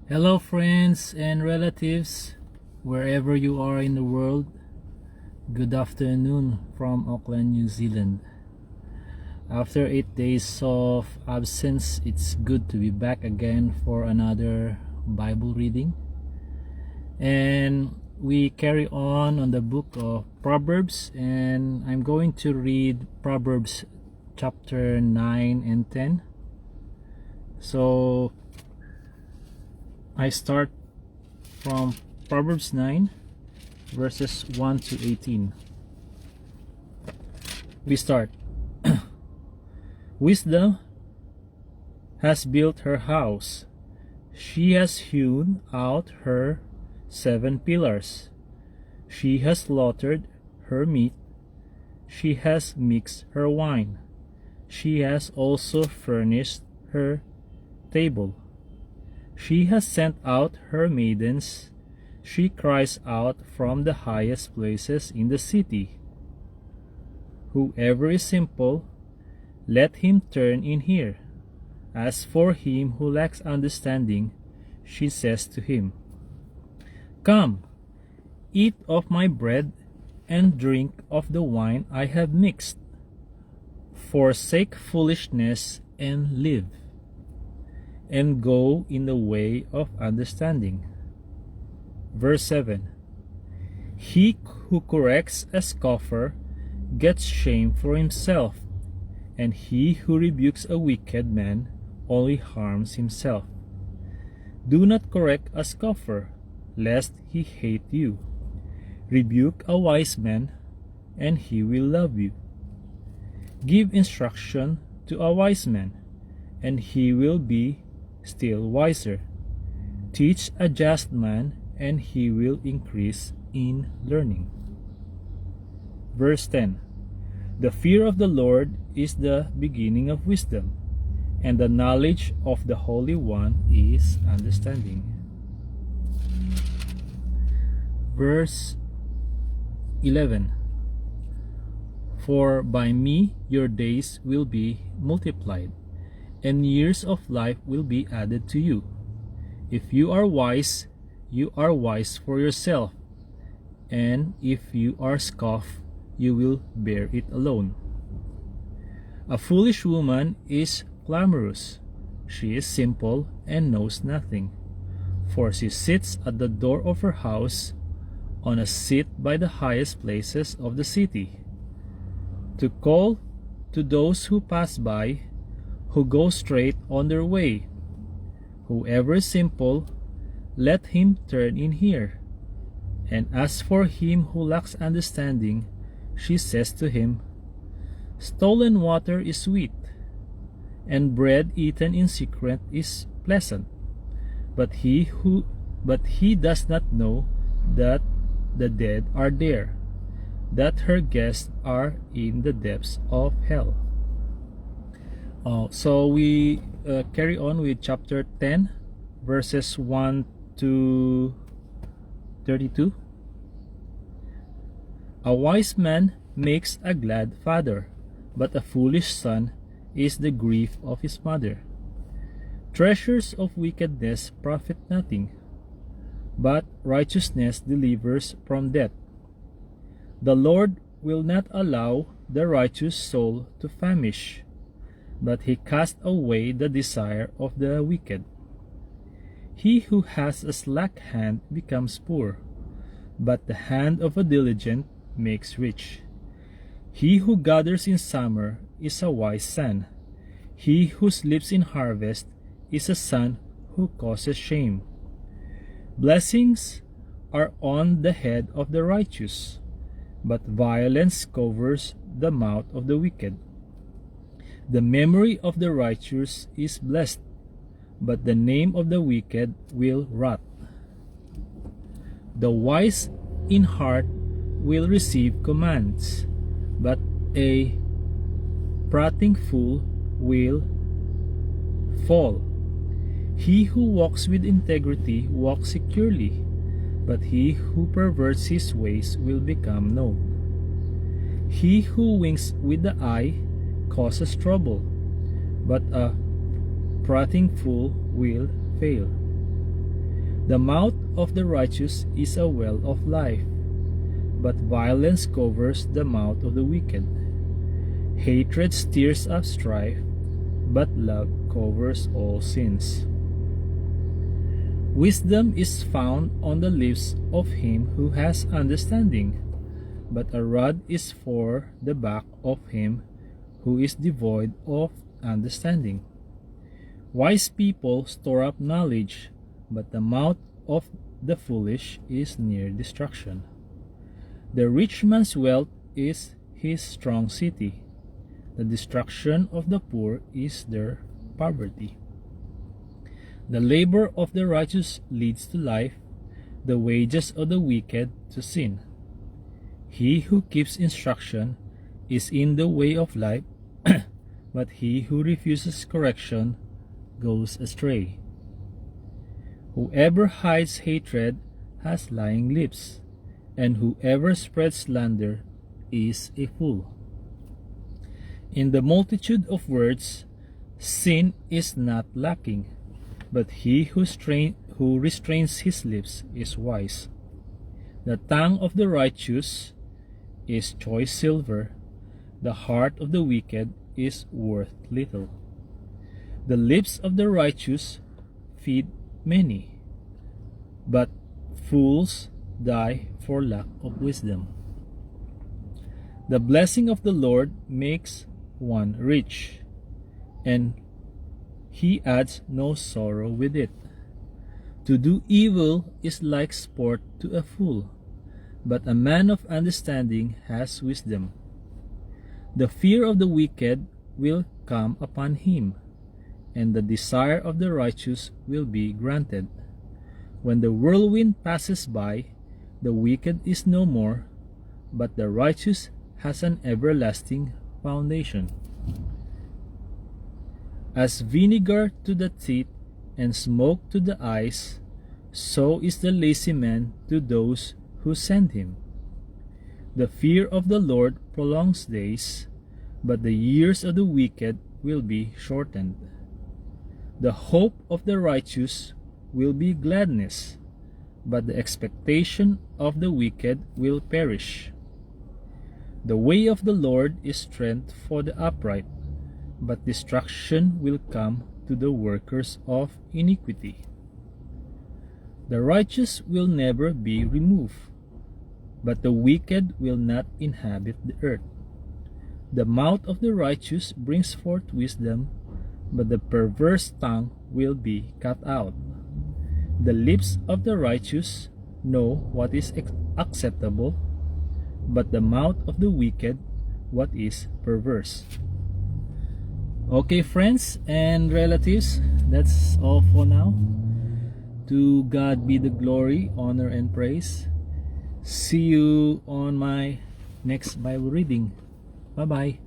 Hello, friends and relatives, wherever you are in the world. Good afternoon from Auckland, New Zealand. After 8 days of absence, it's good to be back again for another Bible reading. And we carry on the book of Proverbs, and I'm going to read Proverbs chapter 9 and 10. So I start from Proverbs 9 verses 1 to 18. We start. Wisdom has built her house. She has hewn out her 7 pillars. She has slaughtered her meat. She has mixed her wine. She has also furnished her table. She has sent out her maidens. She cries out from the highest places in the city. Whoever is simple, let him turn in here. As for him who lacks understanding, she says to him, Come, eat of my bread and drink of the wine I have mixed. Forsake foolishness and live, and go in the way of understanding. Verse 7. He who corrects a scoffer gets shame for himself, and he who rebukes a wicked man only harms himself. Do not correct a scoffer, lest he hate you. Rebuke a wise man, and he will love you. Give instruction to a wise man, and he will be still wiser. Teach a just man, and he will increase in learning. Verse 10. The fear of the Lord is the beginning of wisdom, and the knowledge of the Holy One is understanding. Verse 11. For by me your days will be multiplied, and years of life will be added to you. If you are wise for yourself, and if you are scoffed, you will bear it alone. A foolish woman is clamorous. She is simple and knows nothing, for she sits at the door of her house, on a seat by the highest places of the city, to call to those who pass by, who go straight on their way. Whoever is simple, let him turn in here. And as for him who lacks understanding, she says to him, Stolen water is sweet, and bread eaten in secret is pleasant. But he does not know that the dead are there, that her guests are in the depths of hell. So we carry on with chapter 10, verses 1 to 32. A wise man makes a glad father, but a foolish son is the grief of his mother. Treasures of wickedness profit nothing, but righteousness delivers from death. The Lord will not allow the righteous soul to famish, but he casts away the desire of the wicked. He who has a slack hand becomes poor, but the hand of a diligent makes rich. He who gathers in summer is a wise son. He who sleeps in harvest is a son who causes shame. Blessings are on the head of the righteous, but violence covers the mouth of the wicked. The memory of the righteous is blessed, but the name of the wicked will rot. The wise in heart will receive commands, but a prating fool will fall. He who walks with integrity walks securely, but he who perverts his ways will become known. He who winks with the eye causes trouble, but a prating fool will fail. The mouth of the righteous is a well of life, but violence covers the mouth of the wicked. Hatred stirs up strife, but love covers all sins. Wisdom is found on the lips of him who has understanding, but a rod is for the back of him who is devoid of understanding. Wise people store up knowledge, but the mouth of the foolish is near destruction. The rich man's wealth is his strong city. The destruction of the poor is their poverty. The labor of the righteous leads to life, the wages of the wicked to sin. He who keeps instruction is in the way of life, but he who refuses correction goes astray. Whoever hides hatred has lying lips, and whoever spreads slander is a fool. In the multitude of words, sin is not lacking, but he who restrains his lips is wise. The tongue of the righteous is choice silver, the heart of the wicked is worth little. The lips of the righteous feed many, but fools die for lack of wisdom. The blessing of the Lord makes one rich, and he adds no sorrow with it. To do evil is like sport to a fool, but a man of understanding has wisdom. The fear of the wicked will come upon him, and the desire of the righteous will be granted. When the whirlwind passes by, the wicked is no more, but the righteous has an everlasting foundation. As vinegar to the teeth and smoke to the eyes, so is the lazy man to those who send him. The fear of the Lord prolongs days, but the years of the wicked will be shortened. The hope of the righteous will be gladness, but the expectation of the wicked will perish. The way of the Lord is strength for the upright, but destruction will come to the workers of iniquity. The righteous will never be removed, but the wicked will not inhabit the earth. The mouth of the righteous brings forth wisdom, but the perverse tongue will be cut out. The lips of the righteous know what is acceptable, but the mouth of the wicked what is perverse. Okay, friends and relatives, that's all for now. To God be the glory, honor, and praise. See you on my next Bible reading. Bye-bye.